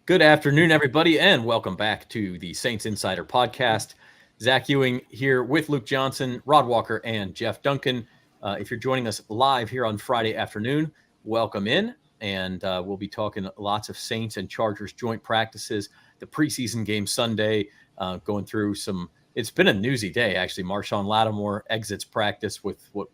Good afternoon, everybody, and welcome back to the Saints Insider Podcast. Zach Ewing here with Luke Johnson, Rod Walker, and Jeff Duncan. If you're joining us live here on Friday afternoon, welcome in. And we'll be talking lots of Saints and Chargers joint practices, the preseason game Sunday, going through some – it's been a newsy day, actually. Marshon Lattimore exits practice with what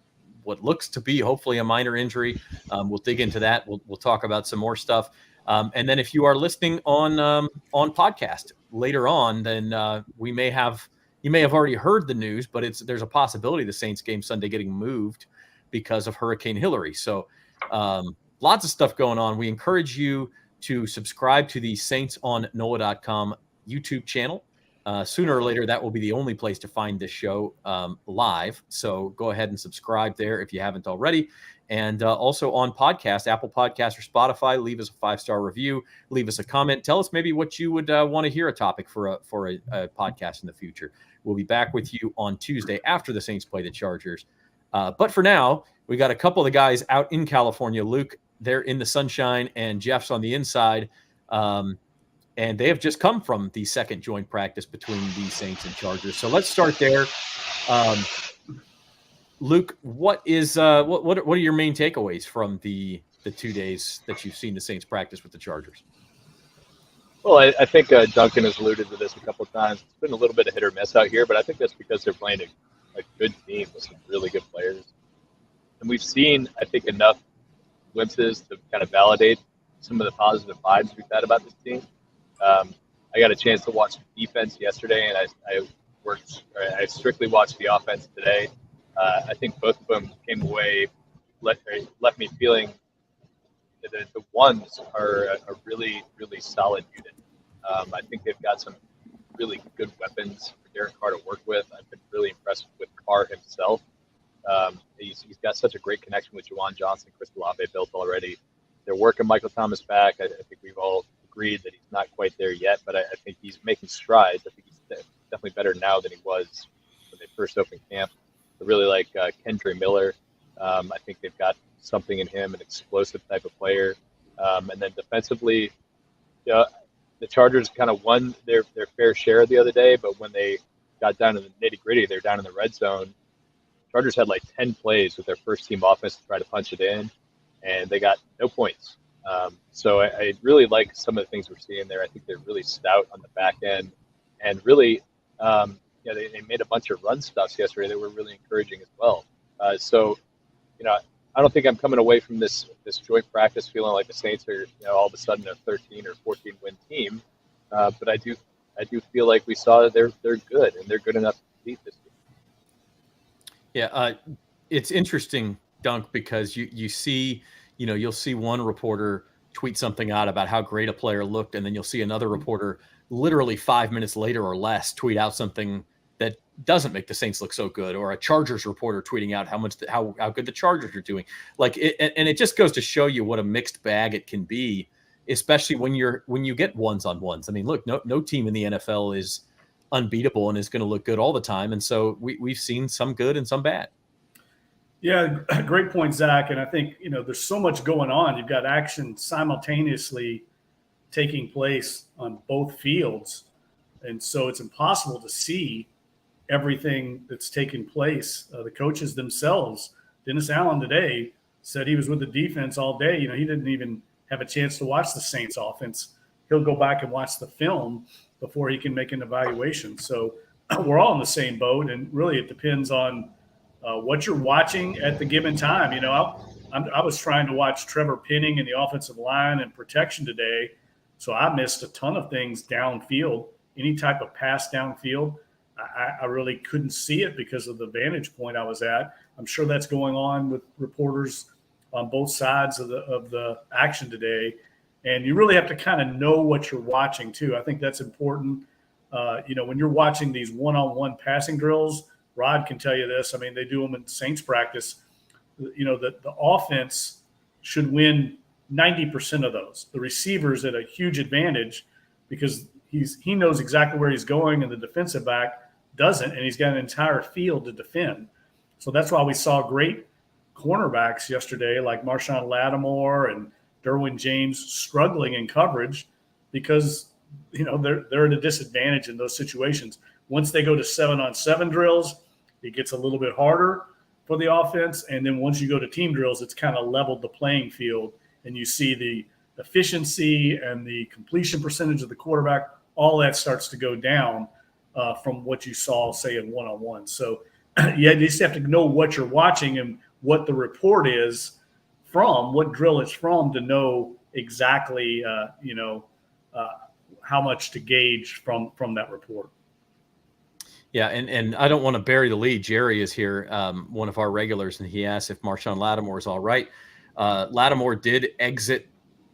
looks to be hopefully a minor injury. We'll dig into that. We'll talk about some more stuff. And then if you are listening on podcast later on, then you may have already heard the news, but there's a possibility the Saints game Sunday getting moved because of Hurricane Hilary. So lots of stuff going on. We encourage you to subscribe to the Saints on NOLA.com YouTube channel. Sooner or later, that will be the only place to find this show live. So go ahead and subscribe there if you haven't already. And also on podcast, Apple Podcasts or Spotify, leave us a 5-star review, leave us a comment. Tell us maybe what you would want to hear a topic for a podcast in the future. We'll be back with you on Tuesday after the Saints play the Chargers. But for now, we got a couple of the guys out in California. Luke, they're in the sunshine, and Jeff's on the inside. And they have just come from the second joint practice between the Saints and Chargers. So let's start there. Luke, what are your main takeaways from the 2 days that you've seen the Saints practice with the Chargers? Well, I think Duncan has alluded to this a couple of times. It's been a little bit of hit or miss out here, but I think that's because they're playing a good team with some really good players. And we've seen, I think, enough glimpses to kind of validate some of the positive vibes we've had about this team. I got a chance to watch defense yesterday, and I strictly watched the offense today. I think both of them came away, left me feeling that the ones are a really, really solid unit. I think they've got some really good weapons for Derek Carr to work with. I've been really impressed with Carr himself. He's got such a great connection with Juwan Johnson, Chris Olave built already. They're working Michael Thomas back. I think we've all agreed that he's not quite there yet, but I think he's making strides. I think he's definitely better now than he was when they first opened camp. I really like Kendre Miller. I think they've got something in him, an explosive type of player. And then defensively, the Chargers kind of won their fair share the other day, but when they got down to the nitty-gritty, they're down in the red zone. Chargers had like 10 plays with their first team offense to try to punch it in, and they got no points. So I really like some of the things we're seeing there. I think they're really stout on the back end, and really, they made a bunch of run stuffs yesterday that were really encouraging as well. So, I don't think I'm coming away from this joint practice feeling like the Saints are, all of a sudden a 13 or 14 win team. But I do feel like we saw that they're good, and they're good enough to beat this team. Yeah, it's interesting, Dunk, because you see, you'll see one reporter tweet something out about how great a player looked, and then you'll see another reporter literally 5 minutes later or less tweet out something that doesn't make the Saints look so good, or a Chargers reporter tweeting out how good the Chargers are doing. And it just goes to show you what a mixed bag it can be, especially when you get ones on ones. I mean, look, no team in the NFL is unbeatable and is going to look good all the time, and so we've seen some good and some bad. Yeah, great point, Zach. And I think, there's so much going on. You've got action simultaneously taking place on both fields. And so it's impossible to see everything that's taking place. The coaches themselves, Dennis Allen today said he was with the defense all day. He didn't even have a chance to watch the Saints offense. He'll go back and watch the film before he can make an evaluation. So we're all in the same boat. And really it depends on what you're watching at the given time. I was trying to watch Trevor Penning in the offensive line and protection today, so I missed a ton of things downfield. Any type of pass downfield, I really couldn't see it because of the vantage point I was at. I'm sure that's going on with reporters on both sides of the action today, and you really have to kind of know what you're watching too. I think that's important. When you're watching these one-on-one passing drills, Rod can tell you this. I mean, they do them in Saints practice. The offense should win 90% of those. The receiver's at a huge advantage because he knows exactly where he's going, and the defensive back doesn't, and he's got an entire field to defend. So that's why we saw great cornerbacks yesterday, like Marshon Lattimore and Derwin James, struggling in coverage because they're at a disadvantage in those situations. Once they go to 7-on-7 drills, it gets a little bit harder for the offense. And then once you go to team drills, it's kind of leveled the playing field, and you see the efficiency and the completion percentage of the quarterback, all that starts to go down from what you saw, say, in one-on-one. So you just have to know what you're watching and what the report is from, what drill it's from, to know exactly, how much to gauge from that report. Yeah, and I don't want to bury the lead. Jerry is here, one of our regulars, and he asked if Marshon Lattimore is all right. Lattimore did exit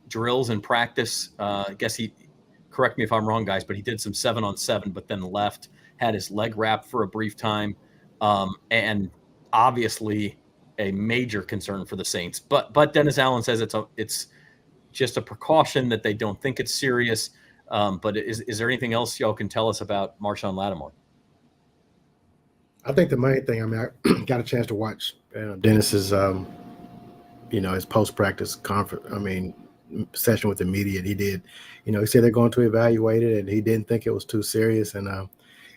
drills in practice. I guess he, correct me if I'm wrong, guys, but he did some 7-on-7, but then left, had his leg wrapped for a brief time, and obviously a major concern for the Saints. But Dennis Allen says it's just a precaution, that they don't think it's serious. But is there anything else y'all can tell us about Marshon Lattimore? I think the main thing, I got a chance to watch Dennis's, his post-practice conference, session with the media. And he did, he said they're going to evaluate it, and he didn't think it was too serious. And,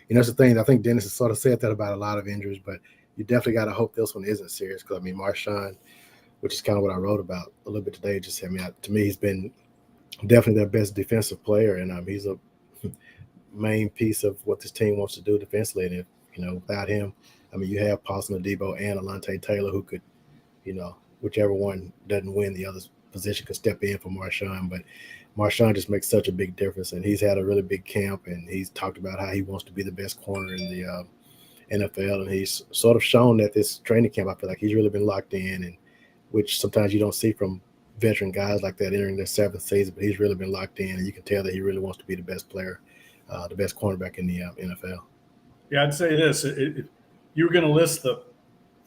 that's the thing. I think Dennis has sort of said that about a lot of injuries, but you definitely got to hope this one isn't serious. Because, Marshon, which is kind of what I wrote about a little bit today, just to me, he's been definitely their best defensive player. And he's a main piece of what this team wants to do defensively. And if, without him, you have Paulson Adebo and Alontae Taylor, who could, whichever one doesn't win, the other position could step in for Marshon. But Marshon just makes such a big difference, and he's had a really big camp, and he's talked about how he wants to be the best corner in the NFL, and he's sort of shown that this training camp. I feel like he's really been locked in, and which sometimes you don't see from veteran guys like that entering their 7th season, but he's really been locked in, and you can tell that he really wants to be the best player, the best cornerback in the NFL. Yeah, I'd say this. If you were going to list the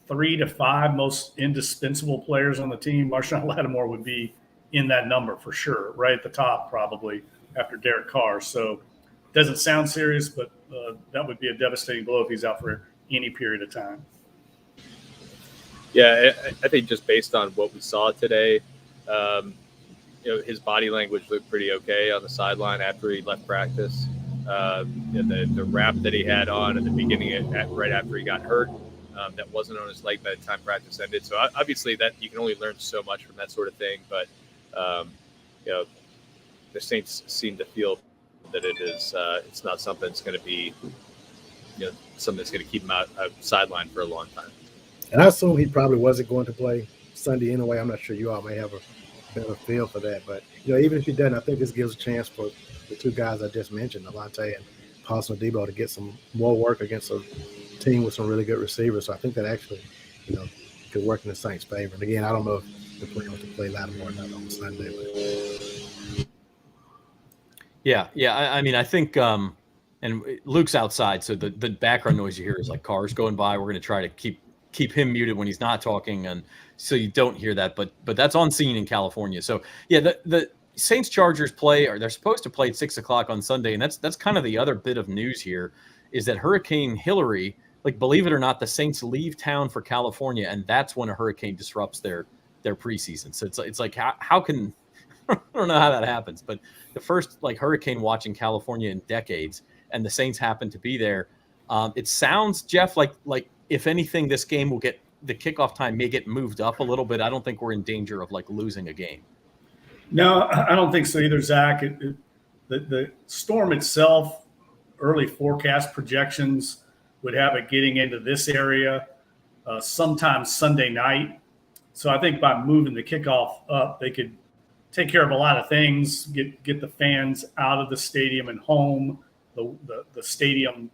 3 to 5 most indispensable players on the team, Marshon Lattimore would be in that number for sure, right at the top probably after Derek Carr. So it doesn't sound serious, but that would be a devastating blow if he's out for any period of time. Yeah, I think just based on what we saw today, his body language looked pretty okay on the sideline after he left practice. The wrap that he had on at the beginning, right after he got hurt, that wasn't on his leg by the time practice ended. So obviously that you can only learn so much from that sort of thing. But the Saints seem to feel that it's not something that's going to be something that's going to keep him out sideline for a long time. And I assume he probably wasn't going to play Sunday anyway. I'm not sure you all may have a better feel for that, but even if he doesn't, I think this gives a chance for the 2 guys I just mentioned, Alontae and Paulson Adebo, to get some more work against a team with some really good receivers. So I think that actually, could work in the Saints' favor. And again, I don't know if the plan was to play Lattimore or not on Sunday. But... Yeah. I think, and Luke's outside, so the background noise you hear is like cars going by. We're going to try to keep him muted when he's not talking, and so you don't hear that. But that's on scene in California. So yeah, the Saints Chargers play, or they're supposed to play at 6:00 on Sunday, and that's kind of the other bit of news here, is that Hurricane Hilary, believe it or not, the Saints leave town for California, and that's when a hurricane disrupts their preseason. So it's like how can I don't know how that happens, but the first hurricane watch in California in decades, and the Saints happen to be there. It sounds, Jeff, like if anything, this game will get the kickoff time may get moved up a little bit. I don't think we're in danger of losing a game. No, I don't think so either, Zach. The storm itself, early forecast projections would have it getting into this area sometime Sunday night. So I think by moving the kickoff up, they could take care of a lot of things, get the fans out of the stadium and home. The stadium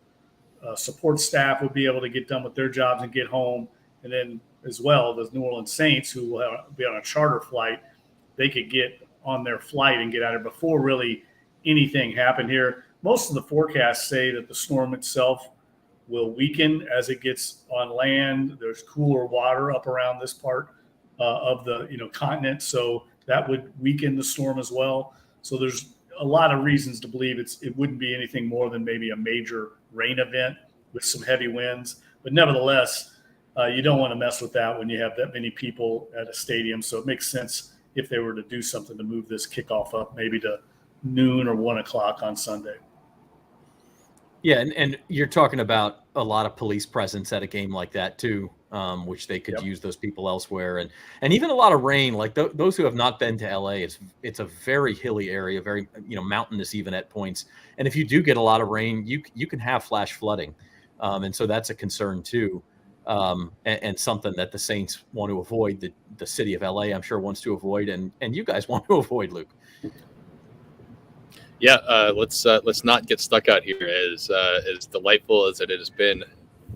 support staff would be able to get done with their jobs and get home. And then as well, the New Orleans Saints, who will be on a charter flight, they could get on their flight and get out of it before really anything happened here. Most of the forecasts say that the storm itself will weaken as it gets on land. There's cooler water up around this part of the continent, so that would weaken the storm as well. So there's a lot of reasons to believe it wouldn't be anything more than maybe a major rain event with some heavy winds. But nevertheless, you don't want to mess with that when you have that many people at a stadium. So it makes sense if they were to do something to move this kickoff up, maybe to noon or 1 o'clock on Sunday. Yeah, and you're talking about a lot of police presence at a game like that too, which they could use those people elsewhere, and even a lot of rain. Like those who have not been to LA, it's a very hilly area, very mountainous even at points. And if you do get a lot of rain, you can have flash flooding, and so that's a concern too, and something that the Saints want to avoid. The city of LA, I'm sure, wants to avoid, and you guys want to avoid, Luke. Yeah, let's not get stuck out here. As delightful as it has been,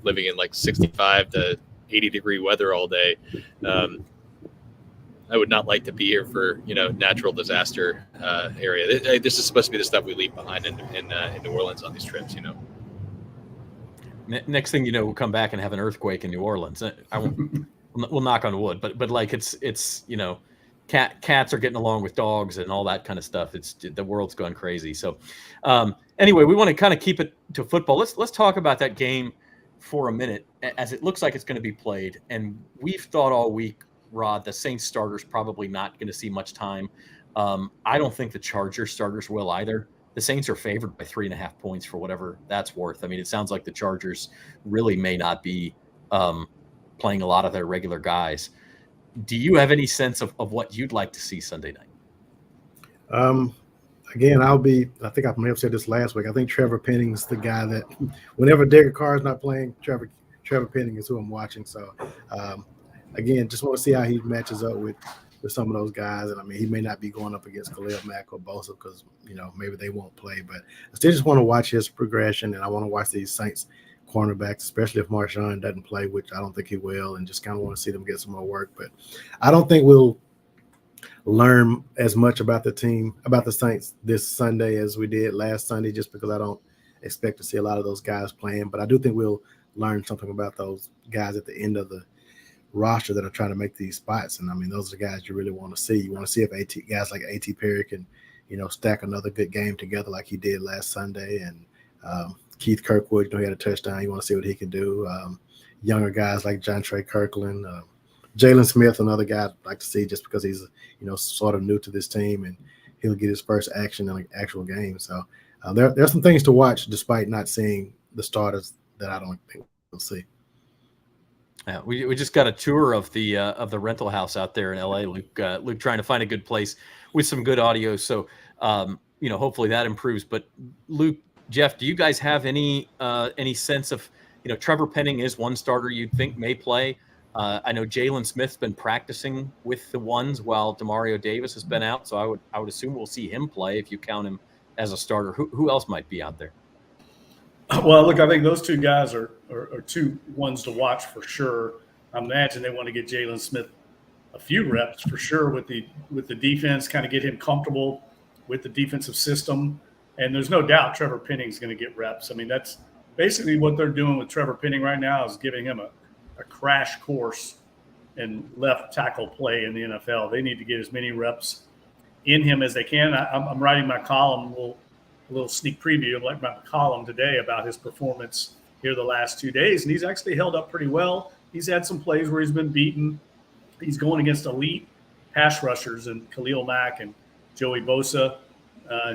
living in like 65 to 80 degree weather all day. I would not like to be here for natural disaster area. This is supposed to be the stuff we leave behind in New Orleans on these trips. Next thing you know, we'll come back and have an earthquake in New Orleans. I won't. We'll knock on wood, but like it's cats are getting along with dogs and all that kind of stuff. The world's gone crazy. So anyway, we want to kind of keep it to football. Let's talk about that game for a minute, as it looks like it's going to be played. And we've thought all week, Rod, the Saints starters probably not going to see much time. I don't think the Chargers starters will either. The Saints are favored by 3.5 points for whatever that's worth. I mean, it sounds like the Chargers really may not be playing a lot of their regular guys. Do you have any sense of what you'd like to see Sunday night? Again, I think I may have said this last week. I think Trevor Penning's the guy that whenever Derek Carr is not playing, Trevor Penning is who I'm watching. So, again, just want to see how he matches up with some of those guys. And, I mean, he may not be going up against Khalil Mack or Bosa because, maybe they won't play. But I still just want to watch his progression, and I want to watch these Saints cornerbacks, especially if Marshon doesn't play, which I don't think he will, and just kind of want to see them get some more work. But I don't think we'll learn as much about the Saints this Sunday as we did last Sunday, just because I don't expect to see a lot of those guys playing. But I do think we'll learn something about those guys at the end of the roster that are trying to make these spots. And I mean, those are the guys you really want to see. You want to see if guys like A.T. Perry can, stack another good game together like he did last Sunday. And Keith Kirkwood, he had a touchdown. You want to see what he can do. Younger guys like John Trey Kirkland, Jalen Smith, another guy I'd like to see just because he's, sort of new to this team and he'll get his first action in an actual game. So there's some things to watch despite not seeing the starters that I don't think we'll see. Yeah, we just got a tour of the rental house out there in LA, Luke trying to find a good place with some good audio. So, hopefully that improves. But Luke, Jeff, do you guys have any sense of, Trevor Penning is one starter you'd think may play. I know Jalen Smith's been practicing with the ones while Demario Davis has been out. So I would assume we'll see him play if you count him as a starter. Who else might be out there? Well, look, I think those two guys are two ones to watch for sure. I imagine they want to get Jalen Smith a few reps for sure with the defense, kind of get him comfortable with the defensive system. And there's no doubt Trevor Penning's going to get reps. I mean, that's basically what they're doing with Trevor Penning right now, is giving him a crash course in left tackle play in the NFL. They need to get as many reps in him as they can. I'm writing my column, a little sneak preview of my column today about his performance here the last 2 days, and he's actually held up pretty well. He's had some plays where he's been beaten. He's going against elite pass rushers and Khalil Mack and Joey Bosa.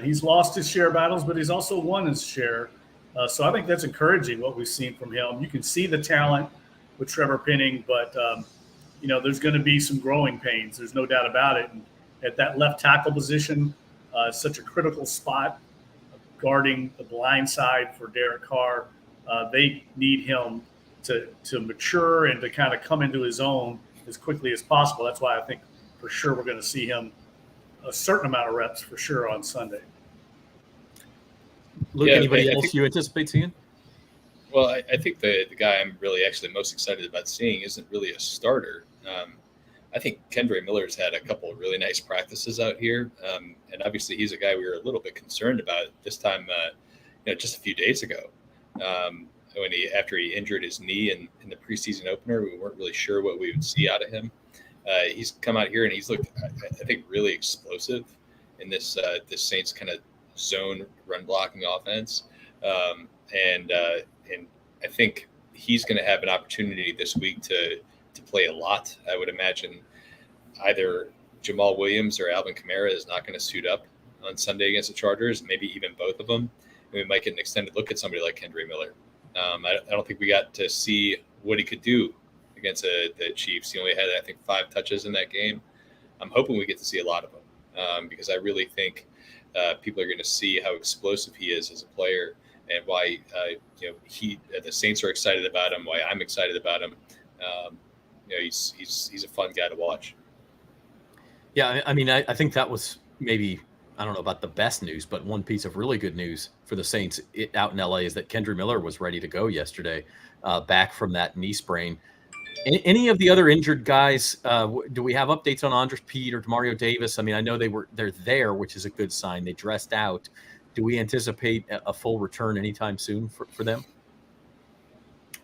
He's lost his share of battles, but he's also won his share. So I think that's encouraging what we've seen from him. You can see the talent with Trevor Penning, but there's going to be some growing pains. There's no doubt about it. And at that left tackle position, such a critical spot, guarding the blind side for Derek Carr. They need him to mature and to kind of come into his own as quickly as possible. That's why I think for sure we're going to see him a certain amount of reps for sure on Sunday. Luke, anybody else you anticipate seeing? Well, I think the guy I'm really actually most excited about seeing isn't really a starter. I think Kendre Miller's had a couple of really nice practices out here. And obviously he's a guy we were a little bit concerned about this time, just a few days ago. After he injured his knee in the preseason opener, we weren't really sure what we would see out of him. He's come out here and he's looked, I think, really explosive in this Saints kind of zone run blocking offense. And I think he's going to have an opportunity this week to play a lot. I would imagine either Jamal Williams or Alvin Kamara is not going to suit up on Sunday against the Chargers, maybe even both of them. And we might get an extended look at somebody like Kendre Miller. I don't think we got to see what he could do against the Chiefs. He only had, I think, 5 touches in that game. I'm hoping we get to see a lot of them because I really think people are going to see how explosive he is as a player and why the Saints are excited about him, why I'm excited about him. He's a fun guy to watch. Yeah, I mean, I think that was maybe, I don't know about the best news, but one piece of really good news for the Saints out in LA is that Kendre Miller was ready to go yesterday, back from that knee sprain. Any of the other injured guys, do we have updates on Andres Pete or Demario Davis? I mean, I know they're there, which is a good sign. They dressed out. Do we anticipate a full return anytime soon for them?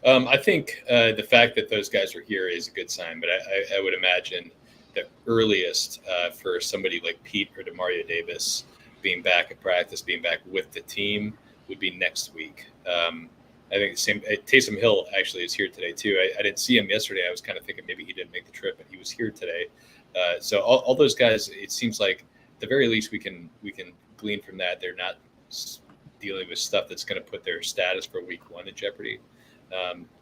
I think the fact that those guys are here is a good sign, but I would imagine the earliest for somebody like Pete or Demario Davis being back at practice, being back with the team would be next week. I think the same. Taysom Hill actually is here today too. I didn't see him yesterday. I was kind of thinking maybe he didn't make the trip, but he was here today. So all those guys, it seems like at the very least we can glean from that they're not dealing with stuff that's going to put their status for week 1 in jeopardy.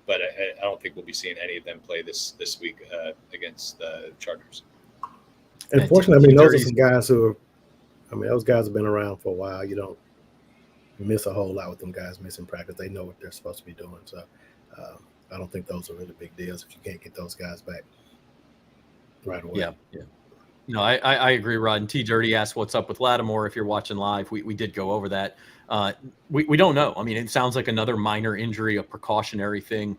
But I don't think we'll be seeing any of them play this week against the Chargers. Unfortunately, I mean, those are some guys those guys have been around for a while. You don't miss a whole lot with them guys missing practice. They know what they're supposed to be doing. So I don't think those are really big deals if you can't get those guys back right away. Yeah. No, I agree, Rod. And T Dirty asked what's up with Lattimore. If you're watching live, we did go over that. We don't know. I mean, it sounds like another minor injury, a precautionary thing,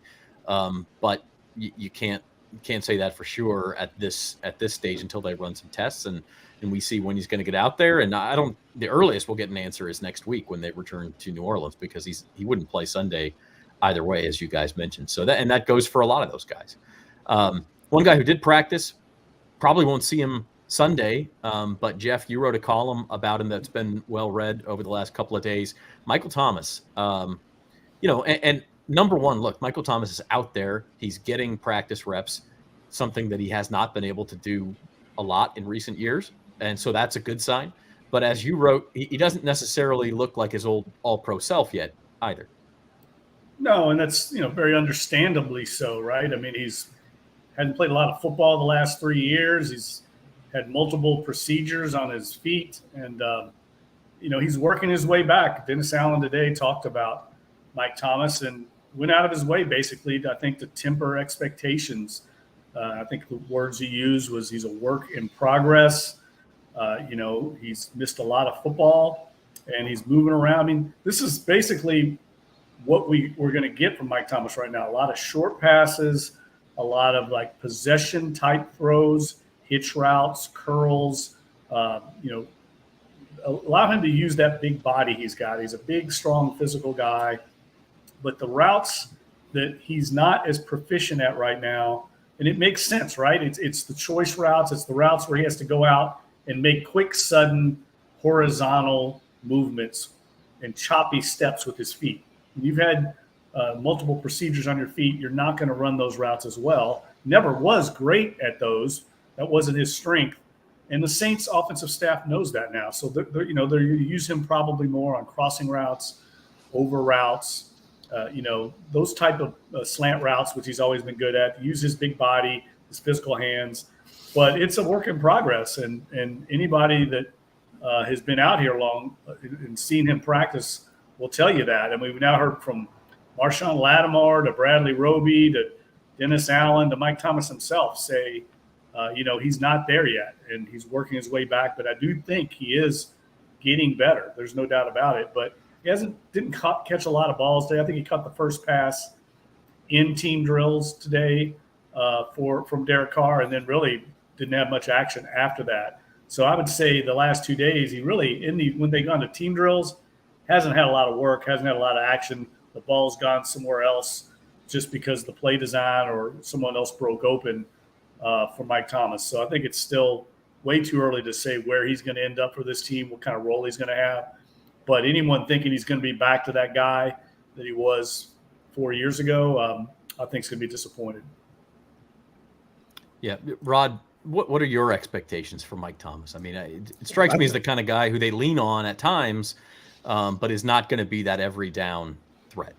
but you can't say that for sure at this stage until they run some tests and we see when he's going to get out there. And the earliest we'll get an answer is next week when they return to New Orleans, because he wouldn't play Sunday either way, as you guys mentioned. So that goes for a lot of those guys. One guy who did practice, probably won't see him Sunday, but Jeff, you wrote a column about him that's been well read over the last couple of days. Michael Thomas, and number one, look, Michael Thomas is out there. He's getting practice reps, something that he has not been able to do a lot in recent years. And so that's a good sign. But as you wrote, he doesn't necessarily look like his old all-pro self yet either. No, and that's, very understandably so, right? I mean, he's hadn't played a lot of football the last 3 years. He's had multiple procedures on his feet, and, he's working his way back. Dennis Allen today talked about Mike Thomas and went out of his way, basically, I think, to temper expectations. I think the words he used was he's a work in progress. He's missed a lot of football, and he's moving around. I mean, this is basically what we're going to get from Mike Thomas right now. A lot of short passes, a lot of like possession type throws, hitch routes, curls, allow him to use that big body he's got. He's a big, strong, physical guy, but the routes that he's not as proficient at right now, and it makes sense, right? It's the choice routes. It's the routes where he has to go out and make quick, sudden, horizontal movements and choppy steps with his feet. When you've had multiple procedures on your feet, you're not going to run those routes as well. Never was great at those. That wasn't his strength. And the Saints offensive staff knows that now. So they're going to use him probably more on crossing routes, over routes, those type of slant routes, which he's always been good at. Use his big body, his physical hands. But it's a work in progress. And anybody that has been out here long and seen him practice will tell you that. And we've now heard from Marshon Lattimore to Bradley Roby to Dennis Allen to Mike Thomas himself say, he's not there yet, and he's working his way back. But I do think he is getting better. There's no doubt about it. But he didn't catch a lot of balls today. I think he caught the first pass in team drills today from Derek Carr, and then really didn't have much action after that. So I would say the last 2 days, he really when they gone to team drills, hasn't had a lot of work, hasn't had a lot of action. The ball's gone somewhere else just because the play design or someone else broke open for Mike Thomas. So I think it's still way too early to say where he's going to end up for this team, what kind of role he's going to have. But anyone thinking he's going to be back to that guy that he was 4 years ago, I think is going to be disappointed. Yeah, Rod, what are your expectations for Mike Thomas? I mean, it strikes me as the kind of guy who they lean on at times, but is not going to be that every down threat.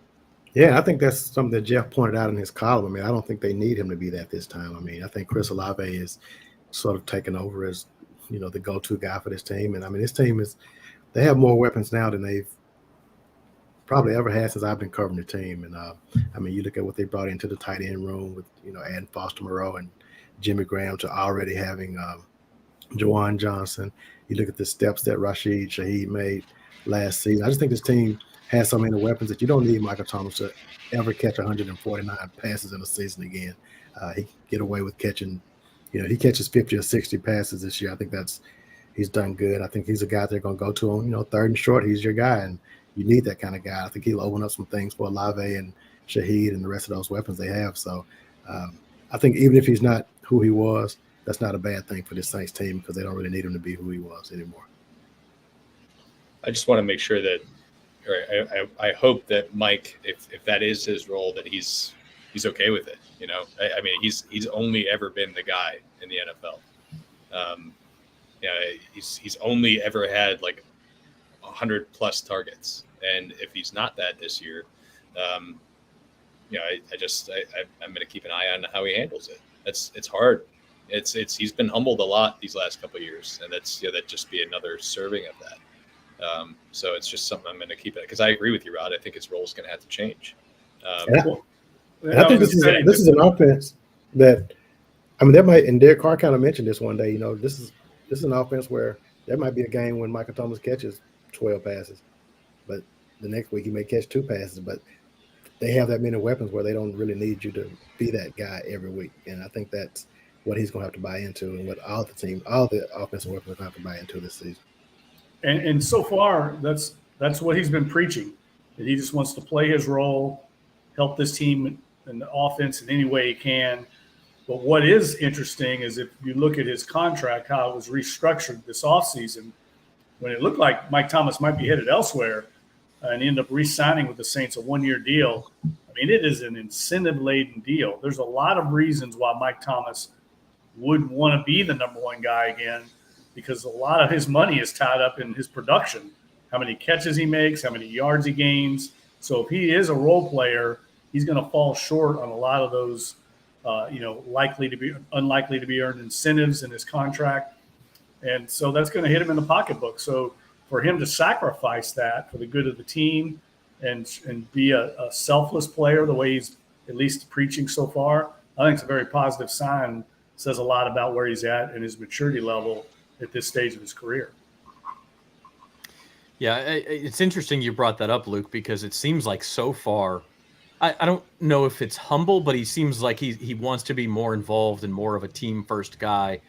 Yeah, I think that's something that Jeff pointed out in his column. I mean, I don't think they need him to be that this time. I mean, I think Chris Olave is sort of taken over as, the go-to guy for this team. And I mean, this team they have more weapons now than they've probably ever had since I've been covering the team. And I mean, you look at what they brought into the tight end room with, adding Foster Moreau and Jimmy Graham to already having Juwan Johnson. You look at the steps that Rashid Shaheed made last season. I just think this team has so many weapons that you don't need Michael Thomas to ever catch 149 passes in a season again. He can get away with catching, he catches 50 or 60 passes this year. I think he's done good. I think he's a guy they're going to go to on, third and short. He's your guy, and you need that kind of guy. I think he'll open up some things for Olave and Shaheed and the rest of those weapons they have. So I think even if he's not who he was, that's not a bad thing for this Saints team because they don't really need him to be who he was anymore. I just want to make sure that, or I hope that Mike, if that is his role, that he's okay with it. I mean, he's only ever been the guy in the NFL. He's only ever had like 100+ targets, and if he's not that this year, I'm going to keep an eye on how he handles it. It's hard. He's been humbled a lot these last couple of years, and that just be another serving of that. So it's just something I'm going to keep it because I agree with you, Rod. I think his role is going to have to change. And I think this is an offense that, I mean, that might, and Derek Carr kind of mentioned this one day. This is an offense where there might be a game when Michael Thomas catches 12 passes, but the next week he may catch 2 passes. But they have that many weapons where they don't really need you to be that guy every week. And I think that's what he's going to have to buy into, and what all the offensive weapons are going to have to buy into this season. And so far, that's what he's been preaching. That he just wants to play his role, help this team in the offense in any way he can. But what is interesting is if you look at his contract, how it was restructured this offseason, when it looked like Mike Thomas might be headed elsewhere, and he ended up re-signing with the Saints a 1-year deal. I mean, it is an incentive-laden deal. There's a lot of reasons why Mike Thomas would want to be the number one guy again, because a lot of his money is tied up in his production, how many catches he makes, how many yards he gains. So if he is a role player, he's going to fall short on a lot of those, unlikely to be earned incentives in his contract. And so that's going to hit him in the pocketbook. So for him to sacrifice that for the good of the team and be a selfless player the way he's at least preaching so far, I think it's a very positive sign. Says a lot about where he's at and his maturity level at this stage of his career. Yeah, it's interesting you brought that up, Luke, because it seems like so far, I don't know if it's humble, but he seems like he wants to be more involved and more of a team-first guy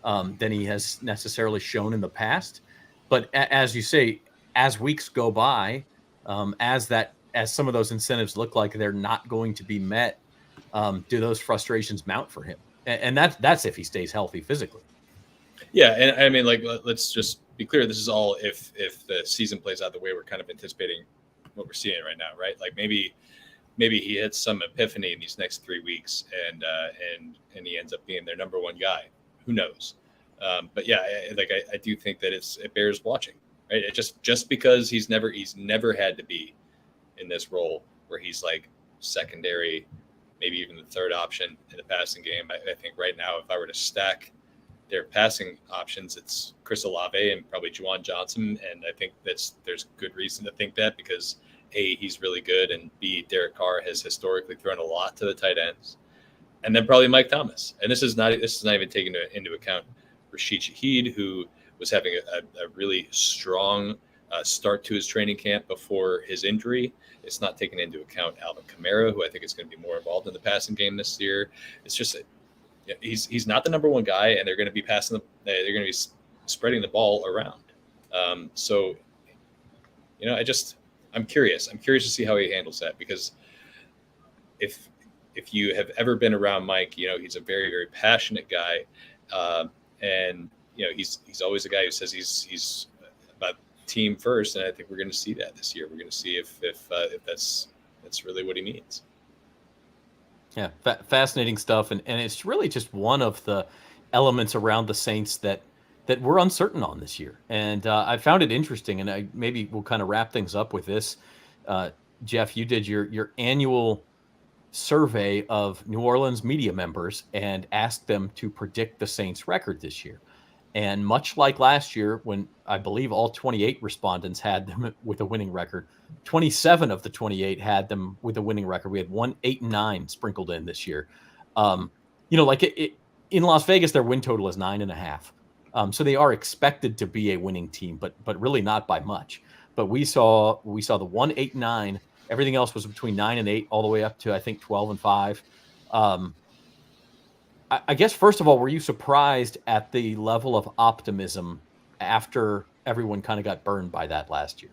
than he has necessarily shown in the past. But as you say, as weeks go by, as some of those incentives look like they're not going to be met, do those frustrations mount for him? And that's if he stays healthy physically. Yeah, and I mean, like, let's just be clear. This is all if the season plays out the way we're kind of anticipating what we're seeing right now, right? Like maybe he hits some epiphany in these next 3 weeks, and he ends up being their number one guy. Who knows? But yeah, I do think that it bears watching, right? It just because he's never had to be in this role where he's like secondary, maybe even the third option in the passing game. I think right now, if I were to stack their passing options, it's Chris Olave and probably Juwan Johnson. And I think there's good reason to think that because A, he's really good, and B, Derek Carr has historically thrown a lot to the tight ends. And then probably Mike Thomas. And this is not even taking into account Rashid Shaheed, who was having a really strong start to his training camp before his injury. It's not taking into account Alvin Kamara, who I think is going to be more involved in the passing game this year. It's just he's not the number one guy, and they're going to be they're going to be spreading the ball around. So, I'm curious. I'm curious to see how he handles that, because if you have ever been around Mike, he's a very, very passionate guy, and he's always a guy who says he's about team first, and I think we're going to see that this year. We're going to see if that's really what he means. Yeah, fascinating stuff, and it's really just one of the. elements around the Saints that we're uncertain on this year. And I found it interesting, and maybe we'll kind of wrap things up with this. Jeff, you did your annual survey of New Orleans media members and asked them to predict the Saints record this year. And much like last year, when I believe all 28 respondents had them with a winning record, 27 of the 28 had them with a winning record. We had 8-9 sprinkled in this year. Like in Las Vegas, their win total is 9.5. So they are expected to be a winning team, but really not by much. But we saw the 8-9. Everything else was between 9 and 8, all the way up to I think 12 and 5. I guess first of all, were you surprised at the level of optimism after everyone kind of got burned by that last year?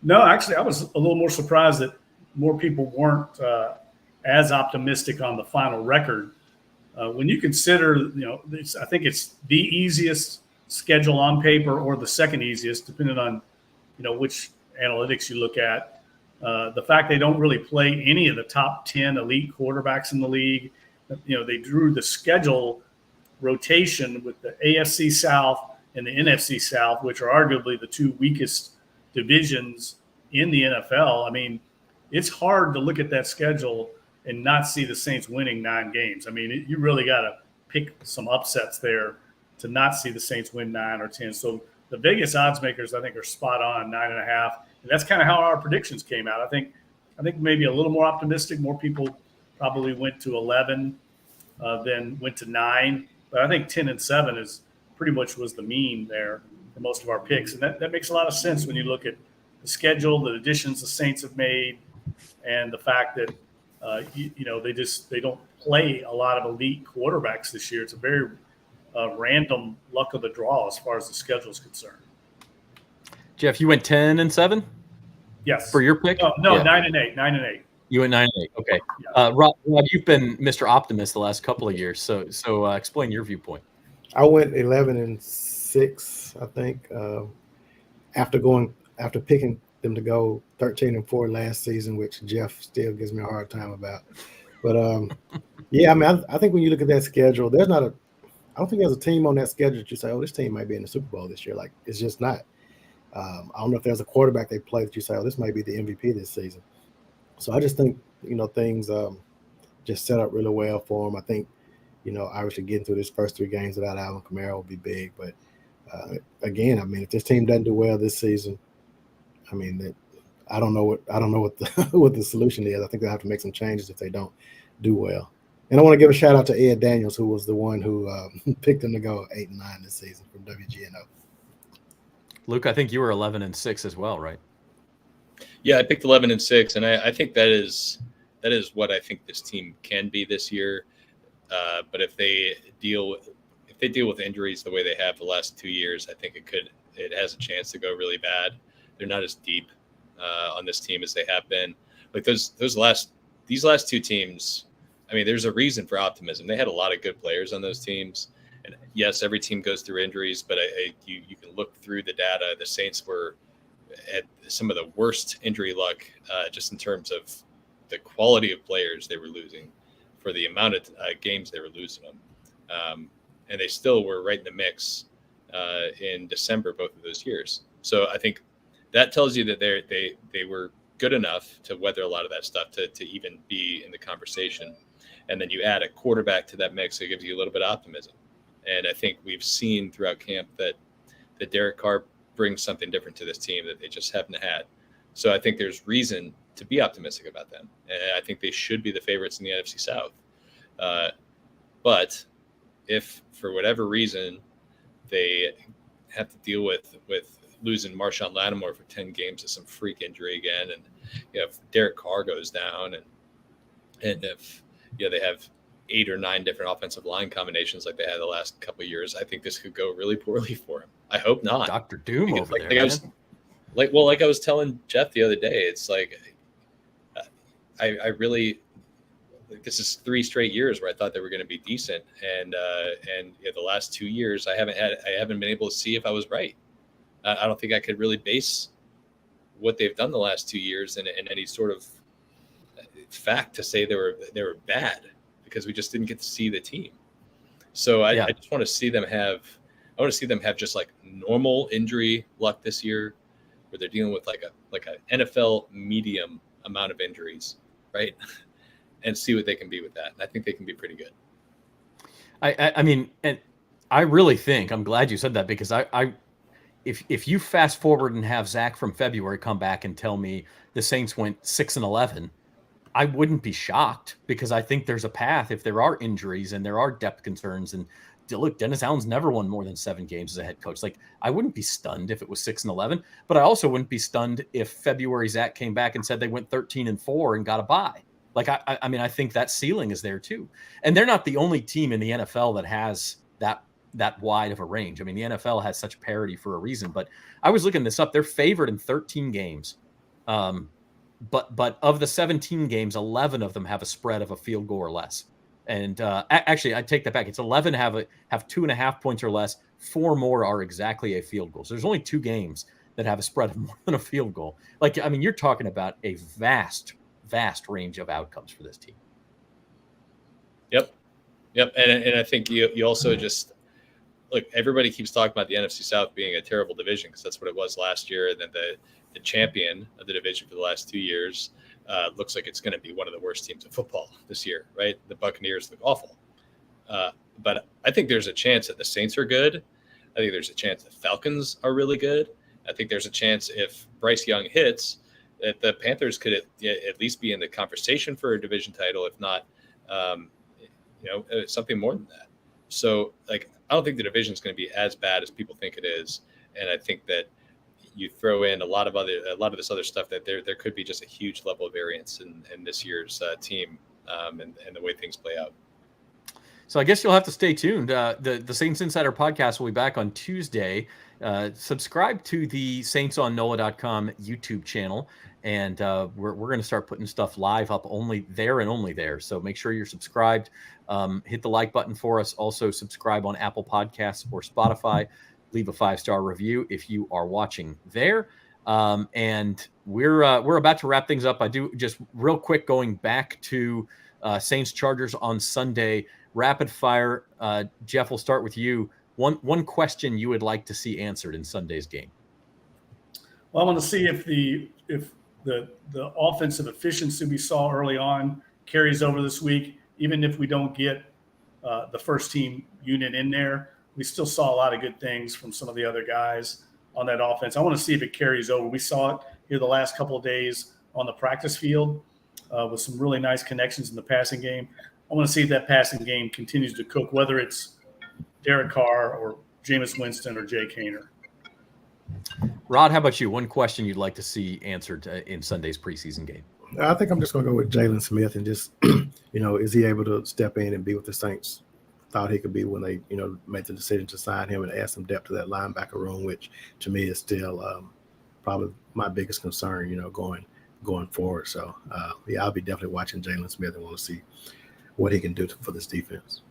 No, actually, I was a little more surprised that more people weren't as optimistic on the final record. When you consider, I think it's the easiest schedule on paper or the second easiest, depending on, which analytics you look at. The fact they don't really play any of the top 10 elite quarterbacks in the league. They drew the schedule rotation with the AFC South and the NFC South, which are arguably the two weakest divisions in the NFL. I mean, it's hard to look at that schedule and not see the Saints winning 9 games. I mean, you really got to pick some upsets there to not see the Saints win 9 or 10. So the Vegas odds makers, I think, are spot on, 9.5. And that's kind of how our predictions came out. I think maybe a little more optimistic. More people probably went to 11 than went to 9. But I think 10 and 7 is pretty much was the mean there for most of our picks. And that makes a lot of sense when you look at the schedule, the additions the Saints have made, and the fact that, they don't play a lot of elite quarterbacks this year. It's a very random luck of the draw as far as the schedule is concerned. Jeff, you went 10 and 7? Yes. For your pick? No, yeah. 9 and 8. 9 and 8. You went 9 and 8. Okay. Yeah. Rob, you've been Mr. Optimist the last couple of years. So explain your viewpoint. I went 11 and 6, I think, after picking them to go 13 and 4 last season, which Jeff still gives me a hard time about. But yeah, I mean, I think when you look at that schedule, I don't think there's a team on that schedule that you say, oh, this team might be in the Super Bowl this year. Like, it's just not. I don't know if there's a quarterback they play that you say, oh, this might be the MVP this season. So I just think, things just set up really well for them. I think, obviously getting through these first 3 games without Alvin Kamara will be big. But again, I mean, if this team doesn't do well this season, I mean, I don't know what what the solution is. I think they'll have to make some changes if they don't do well. And I want to give a shout out to Ed Daniels, who was the one who picked them to go 8 and 9 this season from WGNO. Luke, I think you were 11 and 6 as well, right? Yeah, I picked 11 and 6, and I think that is what I think this team can be this year. But if they deal with injuries the way they have the last 2 years, I think it has a chance to go really bad. They're not as deep on this team as they have been. Like these last 2 teams, I mean, there's a reason for optimism. They had a lot of good players on those teams. And yes, every team goes through injuries, but you can look through the data. The Saints were at some of the worst injury luck just in terms of the quality of players they were losing for the amount of games they were losing them. And they still were right in the mix in December both of those years. So I think that tells you that they were good enough to weather a lot of that stuff to even be in the conversation. And then you add a quarterback to that mix, it gives you a little bit of optimism. And I think we've seen throughout camp that Derek Carr brings something different to this team that they just haven't had. So I think there's reason to be optimistic about them. And I think they should be the favorites in the NFC South. But if for whatever reason they have to deal with losing Marshon Lattimore for 10 games to some freak injury again, and if Derek Carr goes down, and if they have 8 or 9 different offensive line combinations like they had the last couple of years, I think this could go really poorly for him. I hope not. Dr. Doom over there. Like I was telling Jeff the other day, it's like I really this is 3 straight years where I thought they were going to be decent, and the last 2 years I haven't been able to see if I was right. I don't think I could really base what they've done the last 2 years in any sort of fact to say they were bad, because we just didn't get to see the team. So I just want to see them have. I want to see them have just like normal injury luck this year, where they're dealing with like a NFL medium amount of injuries, right? And see what they can be with that. And I think they can be pretty good. I mean, and I really think, I'm glad you said that, because if you fast forward and have Zach from February come back and tell me the Saints went 6-11, I wouldn't be shocked, because I think there's a path if there are injuries and there are depth concerns. And look, Dennis Allen's never won more than 7 games as a head coach. Like, I wouldn't be stunned if it was 6-11, but I also wouldn't be stunned if February Zach came back and said they went 13-4 and got a bye. Like, I mean, I think that ceiling is there too. And they're not the only team in the NFL that has that wide of a range. I mean, the NFL has such parity for a reason, but I was looking this up. They're favored in 13 games. But of the 17 games, 11 of them have a spread of a field goal or less. And actually, I take that back. It's 11 have 2.5 points or less. 4 more are exactly a field goal. So there's only 2 games that have a spread of more than a field goal. Like, I mean, you're talking about a vast range of outcomes for this team. Yep. And I think you also just look, everybody keeps talking about the NFC South being a terrible division, because that's what it was last year. And then the champion of the division for the last 2 years looks like it's going to be one of the worst teams in football this year, right? The Buccaneers look awful. But I think there's a chance that the Saints are good. I think there's a chance the Falcons are really good. I think there's a chance if Bryce Young hits, that the Panthers could at least be in the conversation for a division title, if not, something more than that. So, like, I don't think the division is going to be as bad as people think it is, and I think that you throw in a lot of this other stuff, that there could be just a huge level of variance in this year's team and the way things play out. So I guess you'll have to stay tuned. The Saints Insider podcast will be back on Tuesday. Subscribe to the Saints on NOLA.com YouTube channel, and we're going to start putting stuff live up only there and only there. So make sure you're subscribed. Hit the like button for us. Also subscribe on Apple Podcasts or Spotify. Leave a 5-star review if you are watching there. And we're about to wrap things up. I do just real quick, going back to Saints Chargers on Sunday. Rapid fire. Jeff, we'll start with you. One question you would like to see answered in Sunday's game. Well, I want to see if the offensive efficiency we saw early on carries over this week. Even if we don't get the first team unit in there, we still saw a lot of good things from some of the other guys on that offense. I want to see if it carries over. We saw it here the last couple of days on the practice field with some really nice connections in the passing game. I want to see if that passing game continues to cook, whether it's Derek Carr or Jameis Winston or Jay Kaner. Rod, how about you? One question you'd like to see answered in Sunday's preseason game. I think I'm just going to go with Jalen Smith and just, is he able to step in and be what the Saints thought he could be when they, made the decision to sign him and add some depth to that linebacker room, which to me is still probably my biggest concern, going forward. So, I'll be definitely watching Jalen Smith and want to see what he can do for this defense.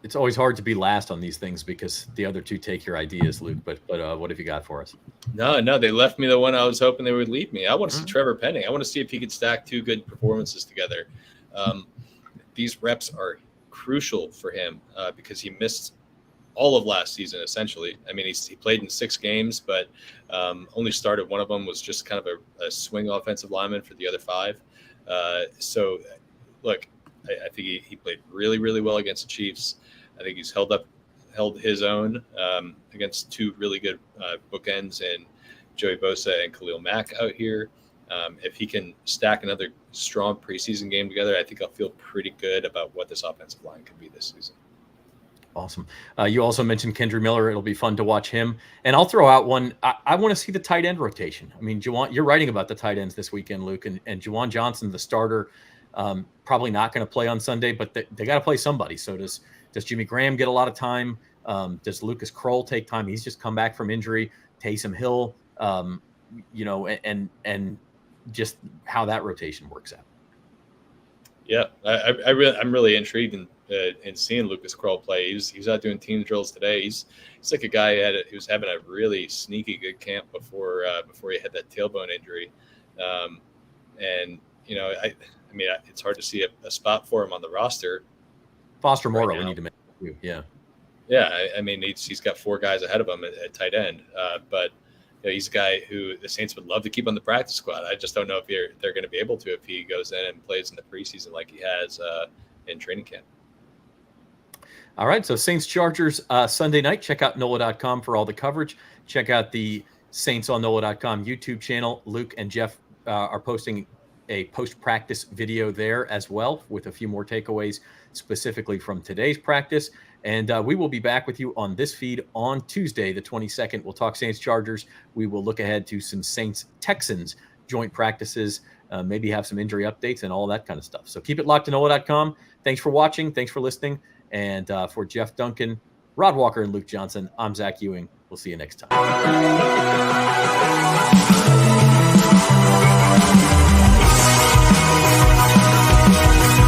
It's always hard to be last on these things because the other two take your ideas, Luke. But what have you got for us? No, they left me the one I was hoping they would leave me. I want to see Trevor Penning. I want to see if he could stack 2 good performances together. These reps are crucial for him because he missed all of last season, essentially. I mean, he played in 6 games, but only started one of them, was just kind of a swing offensive lineman for the other 5. So, look, I think he played really, really well against the Chiefs. I think he's held his own against 2 really good bookends in Joey Bosa and Khalil Mack out here. If he can stack another strong preseason game together, I think I'll feel pretty good about what this offensive line could be this season. Awesome. You also mentioned Kendry Miller. It'll be fun to watch him. And I'll throw out one. I want to see the tight end rotation. I mean, you're writing about the tight ends this weekend, Luke, and Juwan Johnson, the starter, probably not going to play on Sunday, but they got to play somebody. So does Jimmy Graham get a lot of time? Does Lucas Kroll take time? He's just come back from injury. Taysom Hill, and just how that rotation works out. Yeah, I'm really intrigued in seeing Lucas Kroll play. He's out doing team drills today. He's like a guy who was having a really sneaky good camp before he had that tailbone injury, I mean, it's hard to see a spot for him on the roster. Foster Moreau, right, we need to make. too. Yeah. Yeah, I mean, he's got 4 guys ahead of him at tight end, but he's a guy who the Saints would love to keep on the practice squad. I just don't know if they're going to be able to if he goes in and plays in the preseason like he has in training camp. All right, so Saints Chargers Sunday night. Check out NOLA.com for all the coverage. Check out the Saints on NOLA.com YouTube channel. Luke and Jeff are posting a post-practice video there as well with a few more takeaways specifically from today's practice. And we will be back with you on this feed on Tuesday, the 22nd. We'll talk Saints Chargers. We will look ahead to some Saints Texans joint practices, maybe have some injury updates and all that kind of stuff. So keep it locked to NOLA.com. Thanks for watching. Thanks for listening. And for Jeff Duncan, Rod Walker, and Luke Johnson, I'm Zach Ewing. We'll see you next time.